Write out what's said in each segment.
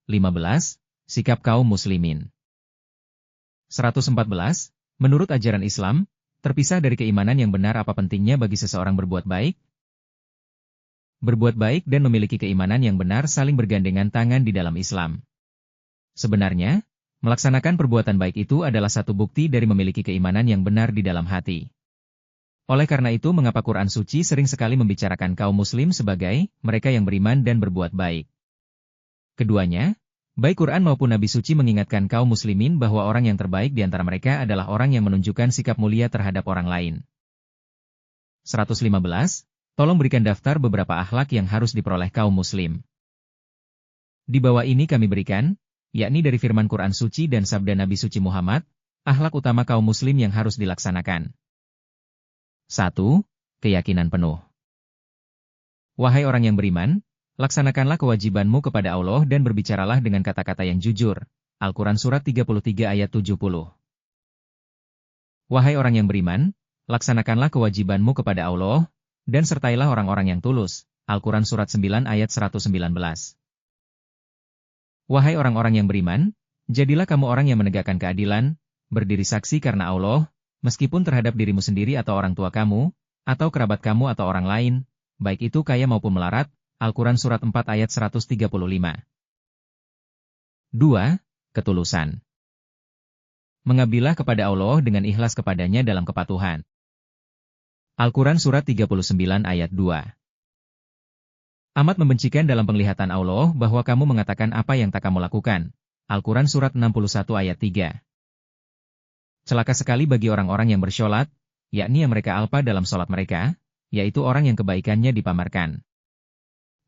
15. Sikap kaum muslimin. 114. Menurut ajaran Islam, terpisah dari keimanan yang benar apa pentingnya bagi seseorang berbuat baik? Berbuat baik dan memiliki keimanan yang benar saling bergandengan tangan di dalam Islam. Sebenarnya, melaksanakan perbuatan baik itu adalah satu bukti dari memiliki keimanan yang benar di dalam hati. Oleh karena itu mengapa Quran Suci sering sekali membicarakan kaum muslim sebagai mereka yang beriman dan berbuat baik. Keduanya, baik Quran maupun Nabi Suci mengingatkan kaum muslimin bahwa orang yang terbaik di antara mereka adalah orang yang menunjukkan sikap mulia terhadap orang lain. 115. Tolong berikan daftar beberapa akhlak yang harus diperoleh kaum muslim. Di bawah ini kami berikan, yakni dari firman Quran Suci dan sabda Nabi Suci Muhammad, akhlak utama kaum muslim yang harus dilaksanakan. 1. Keyakinan penuh. Wahai orang yang beriman, laksanakanlah kewajibanmu kepada Allah dan berbicaralah dengan kata-kata yang jujur. Al-Quran Surat 33 ayat 70. Wahai orang yang beriman, laksanakanlah kewajibanmu kepada Allah, dan sertailah orang-orang yang tulus. Al-Quran Surat 9 ayat 119. Wahai orang-orang yang beriman, jadilah kamu orang yang menegakkan keadilan, berdiri saksi karena Allah, meskipun terhadap dirimu sendiri atau orang tua kamu, atau kerabat kamu atau orang lain, baik itu kaya maupun melarat. Al-Quran Surat 4 ayat 135. 2. Ketulusan. Mengabdilah kepada Allah dengan ikhlas kepadanya dalam kepatuhan. Al-Quran Surat 39 ayat 2. Amat membencikan dalam penglihatan Allah bahwa kamu mengatakan apa yang tak kamu lakukan. Al-Quran Surat 61 ayat 3. Celaka sekali bagi orang-orang yang bersyolat, yakni yang mereka alpa dalam sholat mereka, yaitu orang yang kebaikannya dipamerkan.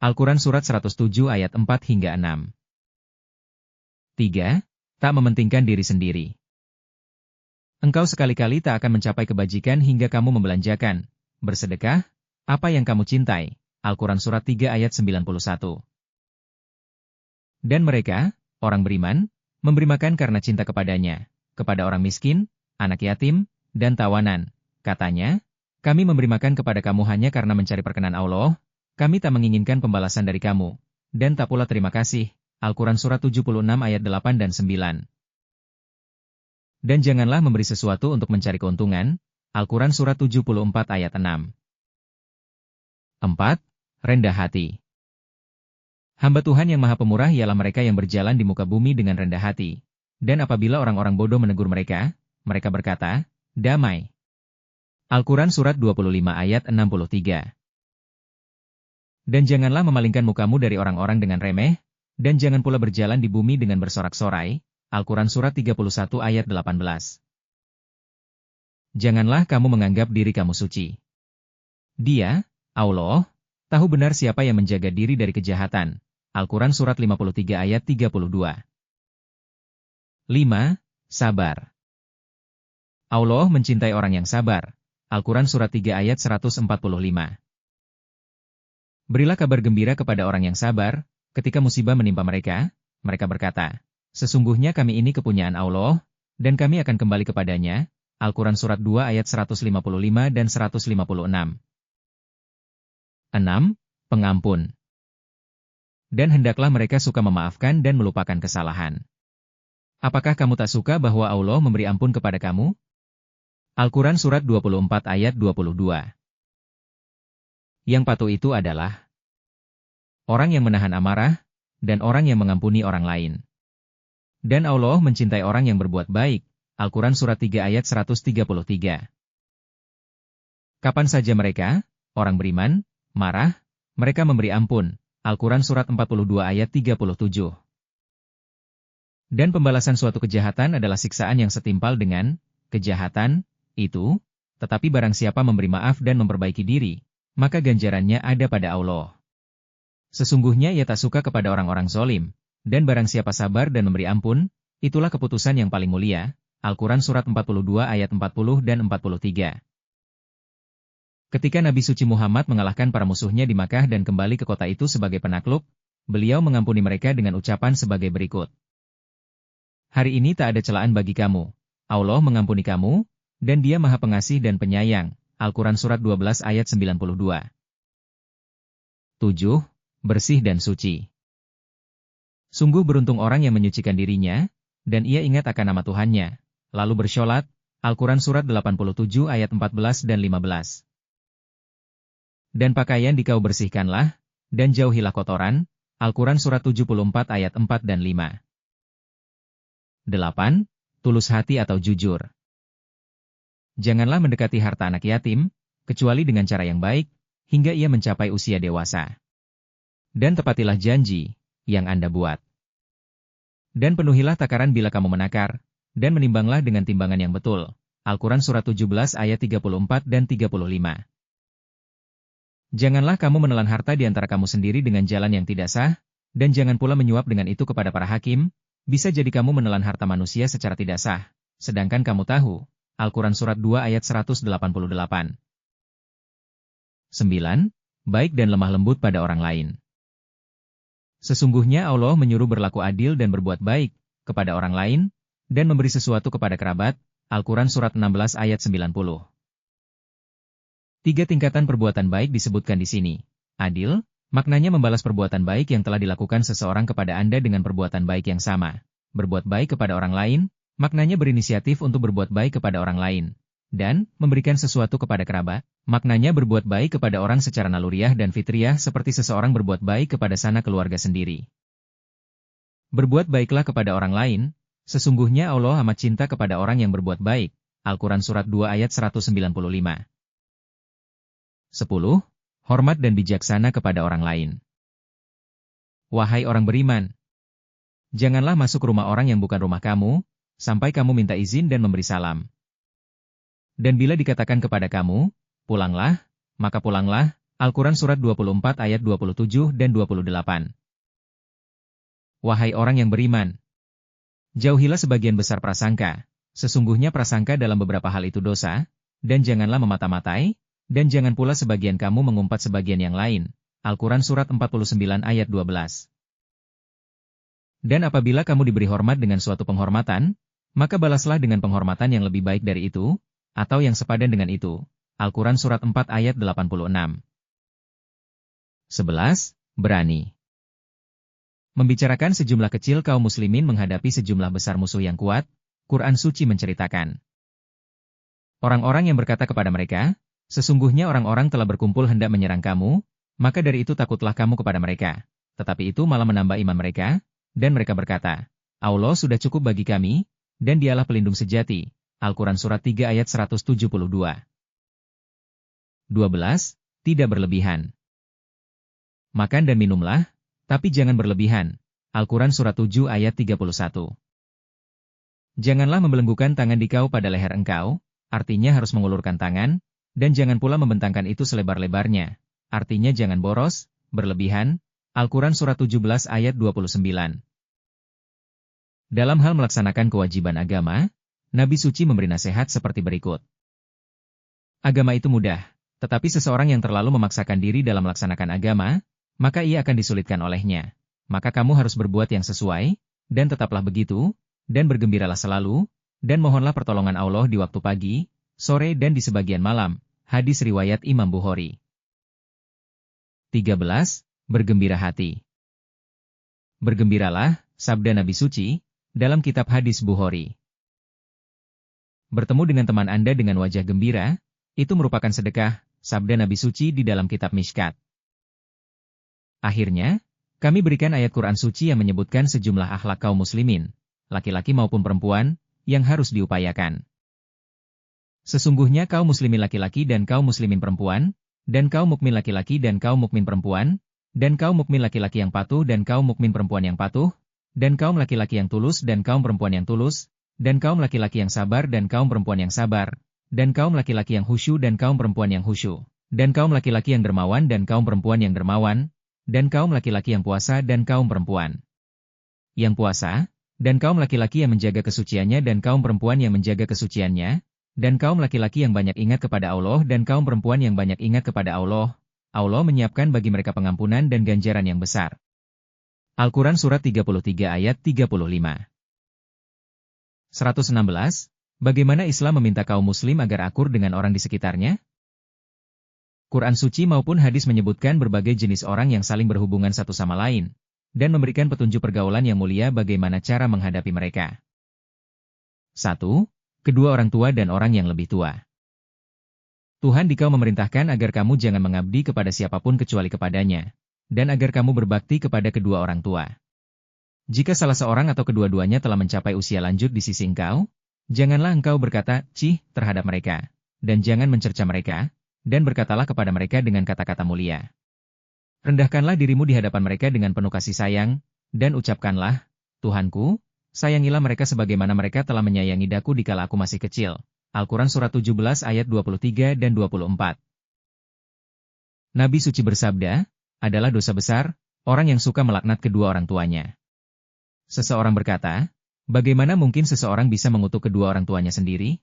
Al-Quran Surat 107 ayat 4 hingga 6. 3. Tak mementingkan diri sendiri. Engkau sekali-kali tak akan mencapai kebajikan hingga kamu membelanjakan, bersedekah, apa yang kamu cintai. Al-Quran Surat 3 ayat 91. Dan mereka, orang beriman, memberi makan karena cinta kepadanya, kepada orang miskin, anak yatim, dan tawanan. Katanya, kami memberi makan kepada kamu hanya karena mencari perkenan Allah, kami tak menginginkan pembalasan dari kamu, dan tak pula terima kasih. Al-Quran Surat 76 ayat 8 dan 9. Dan janganlah memberi sesuatu untuk mencari keuntungan. Al-Quran Surat 74 ayat 6. 4. Rendah hati. Hamba Tuhan yang Maha Pemurah ialah mereka yang berjalan di muka bumi dengan rendah hati. Dan apabila orang-orang bodoh menegur mereka, mereka berkata, damai. Al-Quran Surat 25 ayat 63. Dan janganlah memalingkan mukamu dari orang-orang dengan remeh, dan jangan pula berjalan di bumi dengan bersorak-sorai. Al-Quran Surat 31 ayat 18. Janganlah kamu menganggap diri kamu suci. Dia, Allah, tahu benar siapa yang menjaga diri dari kejahatan. Al-Quran Surat 53 ayat 32. 5. Sabar. Allah mencintai orang yang sabar. Al-Quran Surat 3 ayat 145. Berilah kabar gembira kepada orang yang sabar, ketika musibah menimpa mereka, mereka berkata, sesungguhnya kami ini kepunyaan Allah, dan kami akan kembali kepadanya. Al-Quran Surat 2 ayat 155 dan 156. 6. Pengampun. Dan hendaklah mereka suka memaafkan dan melupakan kesalahan. Apakah kamu tak suka bahwa Allah memberi ampun kepada kamu? Al-Quran Surat 24 ayat 22. Yang patuh itu adalah orang yang menahan amarah, dan orang yang mengampuni orang lain. Dan Allah mencintai orang yang berbuat baik. Al-Quran Surat 3 ayat 133. Kapan saja mereka, orang beriman, marah, mereka memberi ampun. Al-Quran Surat 42 ayat 37. Dan pembalasan suatu kejahatan adalah siksaan yang setimpal dengan kejahatan itu, tetapi barang siapa memberi maaf dan memperbaiki diri, maka ganjarannya ada pada Allah. Sesungguhnya ia tak suka kepada orang-orang zalim, dan barang siapa sabar dan memberi ampun, itulah keputusan yang paling mulia. Al-Quran Surat 42 ayat 40 dan 43. Ketika Nabi Suci Muhammad mengalahkan para musuhnya di Makkah dan kembali ke kota itu sebagai penakluk, beliau mengampuni mereka dengan ucapan sebagai berikut. Hari ini tak ada celaan bagi kamu. Allah mengampuni kamu, dan Dia Maha Pengasih dan Penyayang. Al-Quran Surat 12 ayat 92. 7. Bersih dan suci. Sungguh beruntung orang yang menyucikan dirinya, dan ia ingat akan nama Tuhannya, lalu bersyolat. Al-Quran Surat 87 ayat 14 dan 15. Dan pakaian dikau bersihkanlah, dan jauhilah kotoran. Al-Quran Surat 74 ayat 4 dan 5. 8. Tulus hati atau jujur. Janganlah mendekati harta anak yatim, kecuali dengan cara yang baik, hingga ia mencapai usia dewasa. Dan tepatilah janji yang Anda buat. Dan penuhilah takaran bila kamu menakar, dan menimbanglah dengan timbangan yang betul. Al-Quran Surat 17 ayat 34 dan 35. Janganlah kamu menelan harta di antara kamu sendiri dengan jalan yang tidak sah, dan jangan pula menyuap dengan itu kepada para hakim. Bisa jadi kamu menelan harta manusia secara tidak sah, sedangkan kamu tahu. Al-Quran Surat 2 ayat 188. 9. Baik dan lemah lembut pada orang lain. Sesungguhnya Allah menyuruh berlaku adil dan berbuat baik kepada orang lain, dan memberi sesuatu kepada kerabat. Al-Quran Surat 16 ayat 90. 3 tingkatan perbuatan baik disebutkan di sini. Adil, maknanya membalas perbuatan baik yang telah dilakukan seseorang kepada Anda dengan perbuatan baik yang sama. Berbuat baik kepada orang lain, maknanya berinisiatif untuk berbuat baik kepada orang lain. Dan, memberikan sesuatu kepada kerabat, maknanya berbuat baik kepada orang secara naluriah dan fitriah seperti seseorang berbuat baik kepada sanak keluarga sendiri. Berbuat baiklah kepada orang lain, sesungguhnya Allah amat cinta kepada orang yang berbuat baik. Al-Quran Surat 2 ayat 195. 10. Hormat dan bijaksana kepada orang lain. Wahai orang beriman, janganlah masuk rumah orang yang bukan rumah kamu, sampai kamu minta izin dan memberi salam. Dan bila dikatakan kepada kamu, pulanglah, maka pulanglah. Al-Quran Surat 24 ayat 27 dan 28. Wahai orang yang beriman, jauhilah sebagian besar prasangka, sesungguhnya prasangka dalam beberapa hal itu dosa, dan janganlah memata-matai, dan jangan pula sebagian kamu mengumpat sebagian yang lain. Al-Quran Surat 49 ayat 12. Dan apabila kamu diberi hormat dengan suatu penghormatan, maka balaslah dengan penghormatan yang lebih baik dari itu, atau yang sepadan dengan itu. Al-Quran Surat 4 ayat 86. 11. Berani. Membicarakan sejumlah kecil kaum muslimin menghadapi sejumlah besar musuh yang kuat, Quran Suci menceritakan. Orang-orang yang berkata kepada mereka, sesungguhnya orang-orang telah berkumpul hendak menyerang kamu, maka dari itu takutlah kamu kepada mereka. Tetapi itu malah menambah iman mereka, dan mereka berkata, Allah sudah cukup bagi kami, dan dialah pelindung sejati. Al-Quran Surat 3 ayat 172. 12. Tidak berlebihan. Makan dan minumlah, tapi jangan berlebihan. Al-Quran Surat 7 ayat 31. Janganlah membelenggukan tangan dikau pada leher engkau, artinya harus mengulurkan tangan, dan jangan pula membentangkan itu selebar-lebarnya, artinya jangan boros, berlebihan. Al-Quran Surat 17 ayat 29. Dalam hal melaksanakan kewajiban agama, Nabi Suci memberi nasihat seperti berikut. Agama itu mudah, tetapi seseorang yang terlalu memaksakan diri dalam melaksanakan agama, maka ia akan disulitkan olehnya. Maka kamu harus berbuat yang sesuai, dan tetaplah begitu, dan bergembiralah selalu, dan mohonlah pertolongan Allah di waktu pagi, sore dan di sebagian malam. Hadis riwayat Imam Bukhari. 13. Bergembira hati. Bergembiralah, sabda Nabi Suci, dalam kitab hadis Bukhari. Bertemu dengan teman Anda dengan wajah gembira, itu merupakan sedekah, sabda Nabi Suci di dalam kitab Mishkat. Akhirnya, kami berikan ayat Quran Suci yang menyebutkan sejumlah akhlak kaum muslimin, laki-laki maupun perempuan, yang harus diupayakan. Sesungguhnya kaum muslimin laki-laki dan kaum muslimin perempuan, dan kaum mukmin laki-laki dan kaum mukmin perempuan, dan kaum mukmin laki-laki yang patuh dan kaum mukmin perempuan yang patuh, dan kaum laki-laki yang tulus dan kaum perempuan yang tulus, dan kaum laki-laki yang sabar dan kaum perempuan yang sabar, dan kaum laki-laki yang khusyuk dan kaum perempuan yang khusyuk, dan kaum laki-laki yang dermawan dan kaum perempuan yang dermawan, dan kaum laki-laki yang puasa dan kaum perempuan yang puasa, dan kaum laki-laki yang menjaga kesuciannya dan kaum perempuan yang menjaga kesuciannya, dan kaum laki-laki yang banyak ingat kepada Allah dan kaum perempuan yang banyak ingat kepada Allah. Allah menyiapkan bagi mereka pengampunan dan ganjaran yang besar. Al-Quran Surat 33 ayat 35. 116. Bagaimana Islam meminta kaum muslim agar akur dengan orang di sekitarnya? Quran Suci maupun hadis menyebutkan berbagai jenis orang yang saling berhubungan satu sama lain, dan memberikan petunjuk pergaulan yang mulia bagaimana cara menghadapi mereka. 1. Kedua orang tua dan orang yang lebih tua. Tuhan dikau memerintahkan agar kamu jangan mengabdi kepada siapapun kecuali kepadanya, dan agar kamu berbakti kepada kedua orang tua. Jika salah seorang atau kedua-duanya telah mencapai usia lanjut di sisi engkau, janganlah engkau berkata, "Cih," terhadap mereka, dan jangan mencerca mereka, dan berkatalah kepada mereka dengan kata-kata mulia. Rendahkanlah dirimu di hadapan mereka dengan penuh kasih sayang, dan ucapkanlah, "Tuhanku, sayangilah mereka sebagaimana mereka telah menyayangi daku dikala aku masih kecil." Al-Quran Surat 17 ayat 23 dan 24. Nabi suci bersabda, adalah dosa besar, orang yang suka melaknat kedua orang tuanya. Seseorang berkata, bagaimana mungkin seseorang bisa mengutuk kedua orang tuanya sendiri?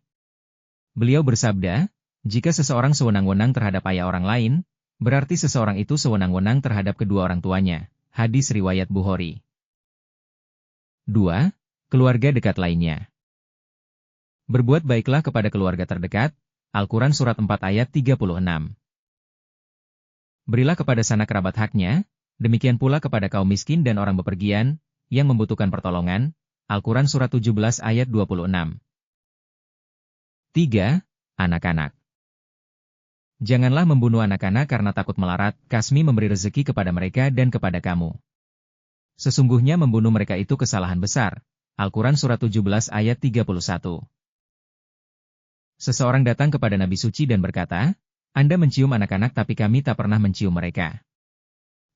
Beliau bersabda, jika seseorang sewenang-wenang terhadap ayah orang lain, berarti seseorang itu sewenang-wenang terhadap kedua orang tuanya. Hadis riwayat Bukhari. 2. Keluarga dekat lainnya. Berbuat baiklah kepada keluarga terdekat, Al-Quran Surat 4 ayat 36. Berilah kepada sanak kerabat haknya, demikian pula kepada kaum miskin dan orang bepergian, yang membutuhkan pertolongan, Al-Quran Surat 17 ayat 26. 3. Anak-anak. Janganlah membunuh anak-anak karena takut melarat, Kasmi memberi rezeki kepada mereka dan kepada kamu. Sesungguhnya membunuh mereka itu kesalahan besar, Al-Quran Surat 17 ayat 31. Seseorang datang kepada Nabi Suci dan berkata, Anda mencium anak-anak tapi kami tak pernah mencium mereka.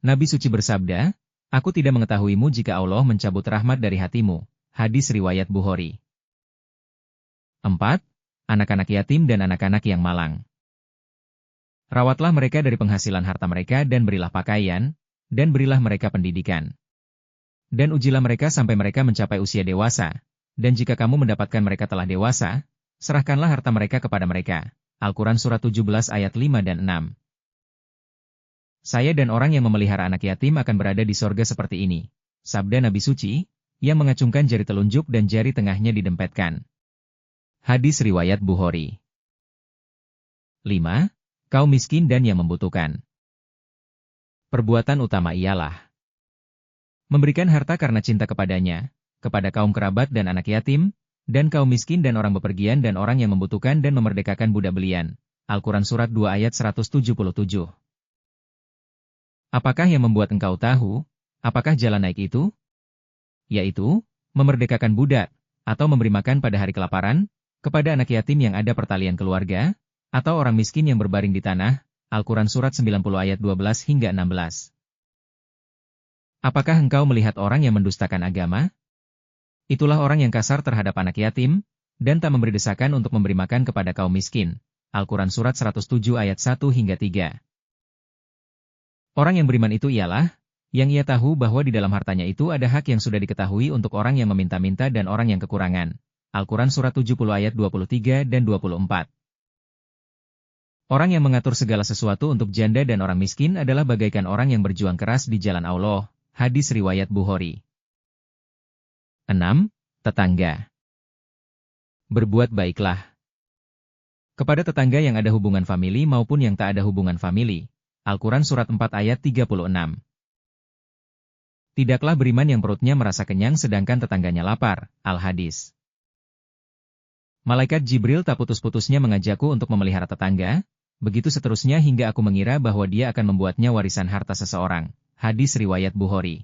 Nabi Suci bersabda, aku tidak mengetahuimu jika Allah mencabut rahmat dari hatimu. Hadis riwayat Bukhari. 4. Anak-anak yatim dan anak-anak yang malang. Rawatlah mereka dari penghasilan harta mereka dan berilah pakaian, dan berilah mereka pendidikan. Dan ujilah mereka sampai mereka mencapai usia dewasa, dan jika kamu mendapatkan mereka telah dewasa, serahkanlah harta mereka kepada mereka. Al-Quran Surat 17 ayat 5 dan 6. Saya dan orang yang memelihara anak yatim akan berada di sorga seperti ini. Sabda Nabi Suci, yang mengacungkan jari telunjuk dan jari tengahnya didempetkan. Hadis riwayat Bukhari. 5. Kaum miskin dan yang membutuhkan. Perbuatan utama ialah memberikan harta karena cinta kepadanya, kepada kaum kerabat dan anak yatim, dan kaum miskin dan orang bepergian dan orang yang membutuhkan dan memerdekakan budak belian. Al-Quran Surat 2 ayat 177. Apakah yang membuat engkau tahu, apakah jalan naik itu? Yaitu, memerdekakan budak, atau memberi makan pada hari kelaparan, kepada anak yatim yang ada pertalian keluarga, atau orang miskin yang berbaring di tanah. Al-Quran Surat 90 ayat 12 hingga 16. Apakah engkau melihat orang yang mendustakan agama? Itulah orang yang kasar terhadap anak yatim, dan tak memberi desakan untuk memberi makan kepada kaum miskin. Al-Quran Surat 107 ayat 1 hingga 3. Orang yang beriman itu ialah, yang ia tahu bahwa di dalam hartanya itu ada hak yang sudah diketahui untuk orang yang meminta-minta dan orang yang kekurangan. Al-Quran Surat 70 ayat 23 dan 24. Orang yang mengatur segala sesuatu untuk janda dan orang miskin adalah bagaikan orang yang berjuang keras di jalan Allah. Hadis riwayat Bukhari. 6. Tetangga. Berbuat baiklah kepada tetangga yang ada hubungan famili maupun yang tak ada hubungan famili. Al-Quran Surat 4 ayat 36. Tidaklah beriman yang perutnya merasa kenyang sedangkan tetangganya lapar. Al-Hadis. Malaikat Jibril tak putus-putusnya mengajakku untuk memelihara tetangga, begitu seterusnya hingga aku mengira bahwa dia akan membuatnya warisan harta seseorang. Hadis riwayat Bukhari.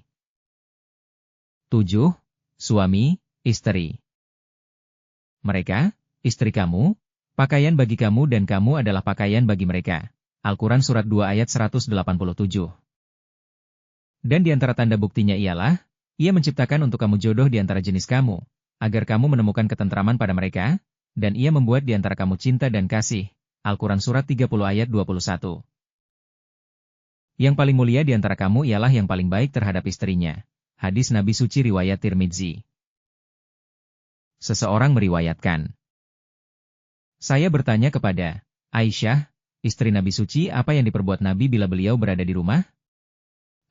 7. Suami, istri. Mereka, istri kamu, pakaian bagi kamu dan kamu adalah pakaian bagi mereka. Al-Quran Surat 2 ayat 187. Dan di antara tanda buktinya ialah, ia menciptakan untuk kamu jodoh di antara jenis kamu, agar kamu menemukan ketentraman pada mereka, dan ia membuat di antara kamu cinta dan kasih. Al-Quran Surat 30 ayat 21. Yang paling mulia di antara kamu ialah yang paling baik terhadap istrinya. Hadis Nabi Suci riwayat Tirmidzi. Seseorang meriwayatkan, saya bertanya kepada Aisyah, istri Nabi Suci, apa yang diperbuat Nabi bila beliau berada di rumah?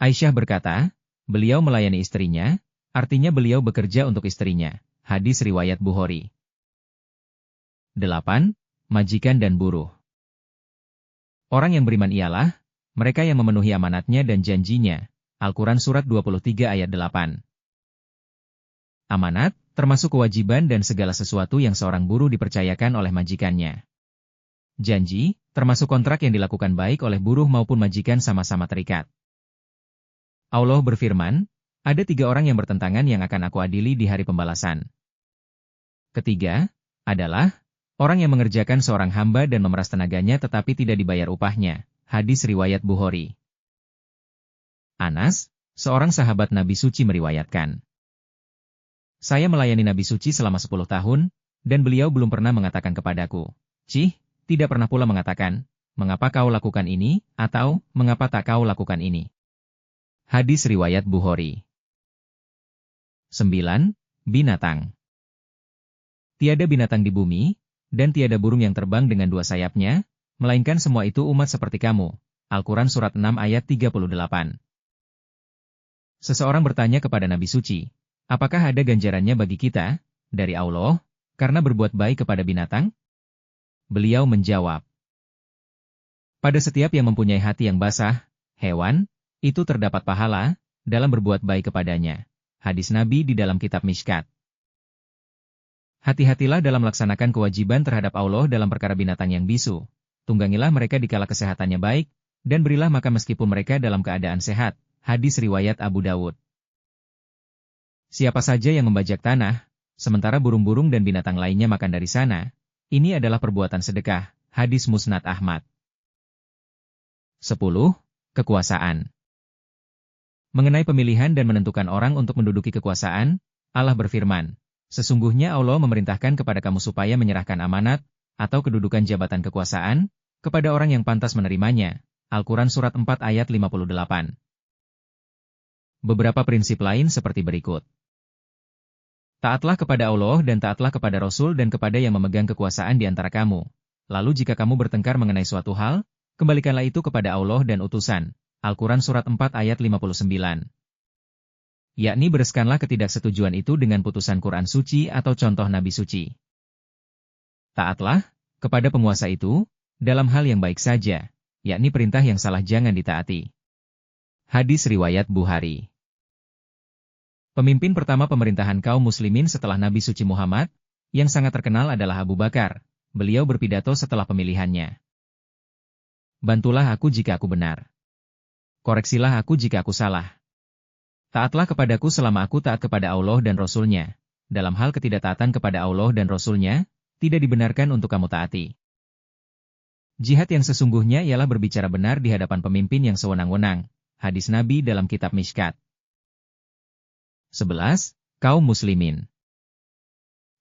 Aisyah berkata, beliau melayani istrinya, artinya beliau bekerja untuk istrinya. Hadis riwayat Bukhari. 8. Majikan dan buruh. Orang yang beriman ialah mereka yang memenuhi amanatnya dan janjinya, Al-Quran Surat 23 ayat 8. Amanat, termasuk kewajiban dan segala sesuatu yang seorang buruh dipercayakan oleh majikannya. Janji, termasuk kontrak yang dilakukan baik oleh buruh maupun majikan sama-sama terikat. Allah berfirman, ada 3 orang yang bertentangan yang akan aku adili di hari pembalasan. Ketiga, adalah orang yang mengerjakan seorang hamba dan memeras tenaganya tetapi tidak dibayar upahnya. Hadis riwayat Bukhari. Anas, seorang sahabat Nabi Suci meriwayatkan. Saya melayani Nabi Suci selama 10 tahun, dan beliau belum pernah mengatakan kepadaku, "Cih," tidak pernah pula mengatakan, "Mengapa kau lakukan ini?" atau "Mengapa tak kau lakukan ini?" Hadis riwayat Bukhari. 9. Binatang. Tiada binatang di bumi, dan tiada burung yang terbang dengan 2 sayapnya, melainkan semua itu umat seperti kamu. Al-Quran Surat 6 ayat 38. Seseorang bertanya kepada Nabi Suci, apakah ada ganjarannya bagi kita, dari Allah, karena berbuat baik kepada binatang? Beliau menjawab, pada setiap yang mempunyai hati yang basah, hewan, itu terdapat pahala, dalam berbuat baik kepadanya. Hadis Nabi di dalam kitab Mishkat. Hati-hatilah dalam melaksanakan kewajiban terhadap Allah dalam perkara binatang yang bisu. Tunggangilah mereka dikala kesehatannya baik, dan berilah makan meskipun mereka dalam keadaan sehat. Hadis riwayat Abu Dawud. Siapa saja yang membajak tanah, sementara burung-burung dan binatang lainnya makan dari sana, ini adalah perbuatan sedekah. Hadis Musnad Ahmad. 10. Kekuasaan. Mengenai pemilihan dan menentukan orang untuk menduduki kekuasaan, Allah berfirman, sesungguhnya Allah memerintahkan kepada kamu supaya menyerahkan amanat, atau kedudukan jabatan kekuasaan, kepada orang yang pantas menerimanya. Al-Quran Surat 4 ayat 58. Beberapa prinsip lain seperti berikut. Taatlah kepada Allah dan taatlah kepada Rasul dan kepada yang memegang kekuasaan di antara kamu. Lalu jika kamu bertengkar mengenai suatu hal, kembalikanlah itu kepada Allah dan utusan. Al-Quran Surat 4 ayat 59. Yakni bereskanlah ketidaksetujuan itu dengan putusan Quran suci atau contoh Nabi suci. Taatlah kepada penguasa itu, dalam hal yang baik saja, yakni perintah yang salah jangan ditaati. Hadis riwayat Bukhari. Pemimpin pertama pemerintahan kaum muslimin setelah Nabi suci Muhammad, yang sangat terkenal adalah Abu Bakar. Beliau berpidato setelah pemilihannya. Bantulah aku jika aku benar. Koreksilah aku jika aku salah. Taatlah kepadaku selama aku taat kepada Allah dan Rasul-Nya. Dalam hal ketidaktaatan kepada Allah dan Rasul-Nya, tidak dibenarkan untuk kamu taati. Jihad yang sesungguhnya ialah berbicara benar di hadapan pemimpin yang sewenang-wenang. Hadis Nabi dalam kitab Mishkat. 11. Kaum muslimin.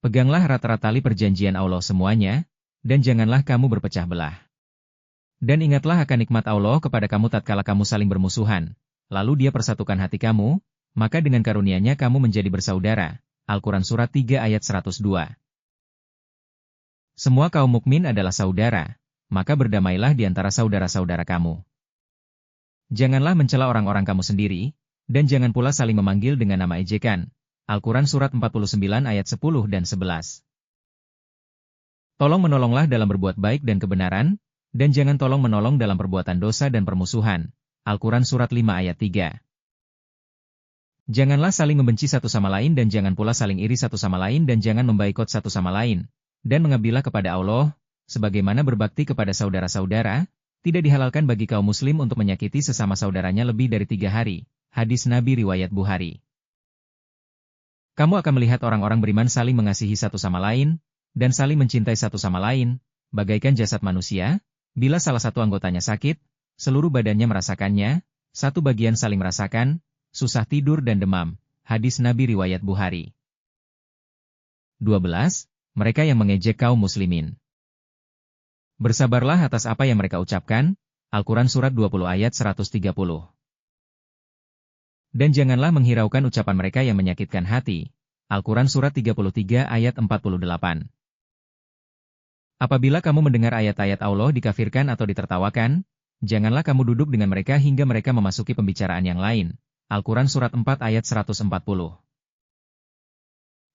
Peganglah erat-erat tali perjanjian Allah semuanya, dan janganlah kamu berpecah belah. Dan ingatlah akan nikmat Allah kepada kamu tatkala kamu saling bermusuhan, lalu Dia persatukan hati kamu, maka dengan karunia-Nya kamu menjadi bersaudara. Al-Quran Surat 3 ayat 102. Semua kaum mukmin adalah saudara, maka berdamailah di antara saudara-saudara kamu. Janganlah mencela orang-orang kamu sendiri, dan jangan pula saling memanggil dengan nama ejekan. Al-Quran Surat 49 ayat 10 dan 11. Tolong menolonglah dalam berbuat baik dan kebenaran, dan jangan tolong menolong dalam perbuatan dosa dan permusuhan. Al-Quran Surat 5 ayat 3. Janganlah saling membenci satu sama lain dan jangan pula saling iri satu sama lain dan jangan membaikot satu sama lain. Dan mengabdilah kepada Allah, sebagaimana berbakti kepada saudara-saudara, tidak dihalalkan bagi kaum muslim untuk menyakiti sesama saudaranya lebih dari 3 hari. Hadis Nabi riwayat Bukhari. Kamu akan melihat orang-orang beriman saling mengasihi satu sama lain, dan saling mencintai satu sama lain, bagaikan jasad manusia, bila salah satu anggotanya sakit, seluruh badannya merasakannya, satu bagian saling merasakan, susah tidur dan demam. Hadis Nabi riwayat Bukhari. 12. Mereka yang mengejek kaum muslimin. Bersabarlah atas apa yang mereka ucapkan. Al-Quran Surat 20 ayat 130. Dan janganlah menghiraukan ucapan mereka yang menyakitkan hati. Al-Quran Surat 33 ayat 48. Apabila kamu mendengar ayat-ayat Allah dikafirkan atau ditertawakan, janganlah kamu duduk dengan mereka hingga mereka memasuki pembicaraan yang lain. Al-Quran Surat 4 ayat 140.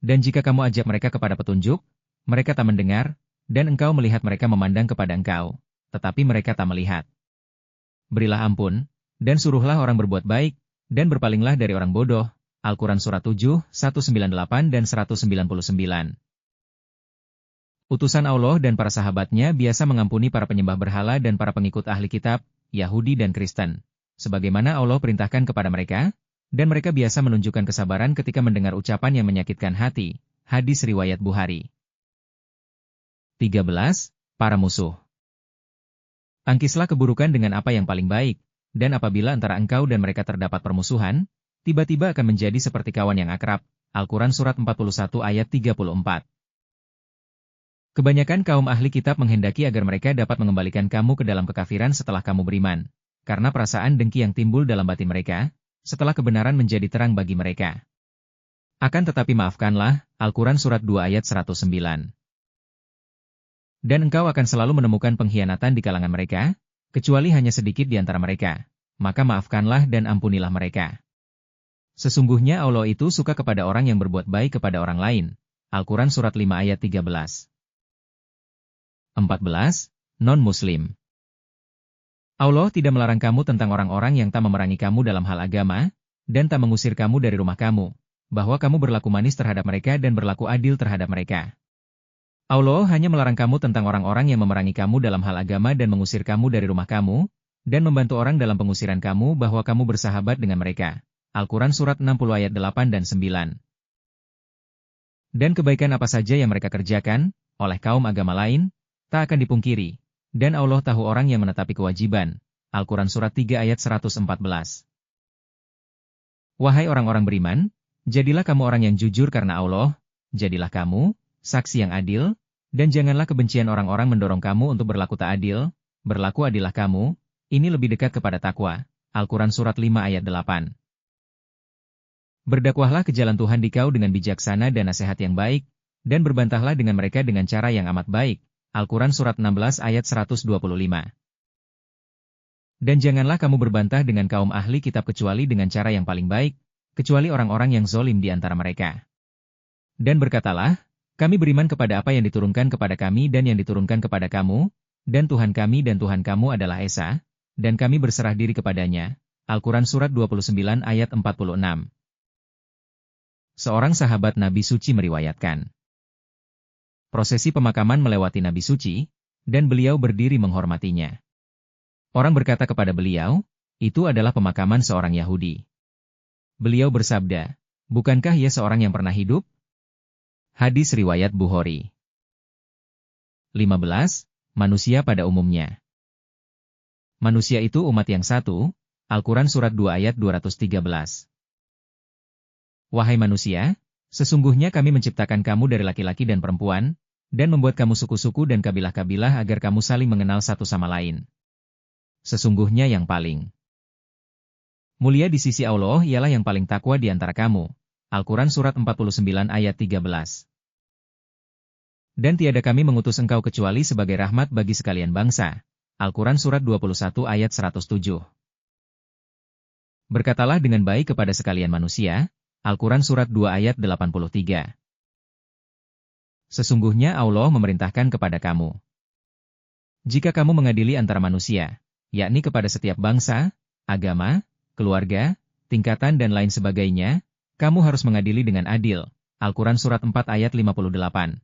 Dan jika kamu ajak mereka kepada petunjuk, mereka tak mendengar, dan engkau melihat mereka memandang kepada engkau, tetapi mereka tak melihat. Berilah ampun, dan suruhlah orang berbuat baik, dan berpalinglah dari orang bodoh. Al-Quran Surat 7, 198 dan 199. Utusan Allah dan para sahabatnya biasa mengampuni para penyembah berhala dan para pengikut ahli kitab, Yahudi dan Kristen, sebagaimana Allah perintahkan kepada mereka, dan mereka biasa menunjukkan kesabaran ketika mendengar ucapan yang menyakitkan hati. Hadis riwayat Bukhari. 13. Para musuh. Tangkislah keburukan dengan apa yang paling baik, dan apabila antara engkau dan mereka terdapat permusuhan, tiba-tiba akan menjadi seperti kawan yang akrab. Al-Quran Surat 41 ayat 34. Kebanyakan kaum ahli kitab menghendaki agar mereka dapat mengembalikan kamu ke dalam kekafiran setelah kamu beriman, karena perasaan dengki yang timbul dalam batin mereka, setelah kebenaran menjadi terang bagi mereka. Akan tetapi maafkanlah, Al-Quran Surat 2 ayat 109. Dan engkau akan selalu menemukan pengkhianatan di kalangan mereka, kecuali hanya sedikit di antara mereka, maka maafkanlah dan ampunilah mereka. Sesungguhnya Allah itu suka kepada orang yang berbuat baik kepada orang lain. Al-Quran Surat 5 ayat 13. 14. Non-Muslim. Allah tidak melarang kamu tentang orang-orang yang tak memerangi kamu dalam hal agama, dan tak mengusir kamu dari rumah kamu, bahwa kamu berlaku manis terhadap mereka dan berlaku adil terhadap mereka. Allah hanya melarang kamu tentang orang-orang yang memerangi kamu dalam hal agama dan mengusir kamu dari rumah kamu, dan membantu orang dalam pengusiran kamu bahwa kamu bersahabat dengan mereka. Al-Quran Surat 60 ayat 8 dan 9. Dan kebaikan apa saja yang mereka kerjakan, oleh kaum agama lain, tak akan dipungkiri. Dan Allah tahu orang yang menetapi kewajiban. Al-Quran Surat 3 ayat 114. Wahai orang-orang beriman, jadilah kamu orang yang jujur karena Allah, jadilah kamu saksi yang adil, dan janganlah kebencian orang-orang mendorong kamu untuk berlaku tak adil, berlaku adillah kamu, ini lebih dekat kepada takwa. Al-Quran Surat 5 ayat 8. Berdakwahlah ke jalan Tuhan dikau dengan bijaksana dan nasihat yang baik, dan berbantahlah dengan mereka dengan cara yang amat baik. Al-Quran Surat 16 ayat 125. Dan janganlah kamu berbantah dengan kaum ahli kitab kecuali dengan cara yang paling baik, kecuali orang-orang yang zolim di antara mereka. Dan berkatalah, kami beriman kepada apa yang diturunkan kepada kami dan yang diturunkan kepada kamu, dan Tuhan kami dan Tuhan kamu adalah Esa, dan kami berserah diri kepadanya. Al-Quran Surat 29 ayat 46. Seorang sahabat Nabi Suci meriwayatkan, prosesi pemakaman melewati Nabi Suci, dan beliau berdiri menghormatinya. Orang berkata kepada beliau, itu adalah pemakaman seorang Yahudi. Beliau bersabda, bukankah ia seorang yang pernah hidup? Hadis riwayat Bukhari. 15. Manusia pada umumnya. Manusia itu umat yang satu, Al-Quran Surat 2 ayat 213. Wahai manusia, sesungguhnya kami menciptakan kamu dari laki-laki dan perempuan, dan membuat kamu suku-suku dan kabilah-kabilah agar kamu saling mengenal satu sama lain. Sesungguhnya yang paling mulia di sisi Allah ialah yang paling takwa di antara kamu. Al-Quran Surat 49 ayat 13. Dan tiada kami mengutus engkau kecuali sebagai rahmat bagi sekalian bangsa. Al-Quran Surat 21 ayat 107. Berkatalah dengan baik kepada sekalian manusia. Al-Quran Surat 2 ayat 83. Sesungguhnya Allah memerintahkan kepada kamu, jika kamu mengadili antara manusia, yakni kepada setiap bangsa, agama, keluarga, tingkatan dan lain sebagainya, kamu harus mengadili dengan adil. Al-Quran Surat 4 ayat 58.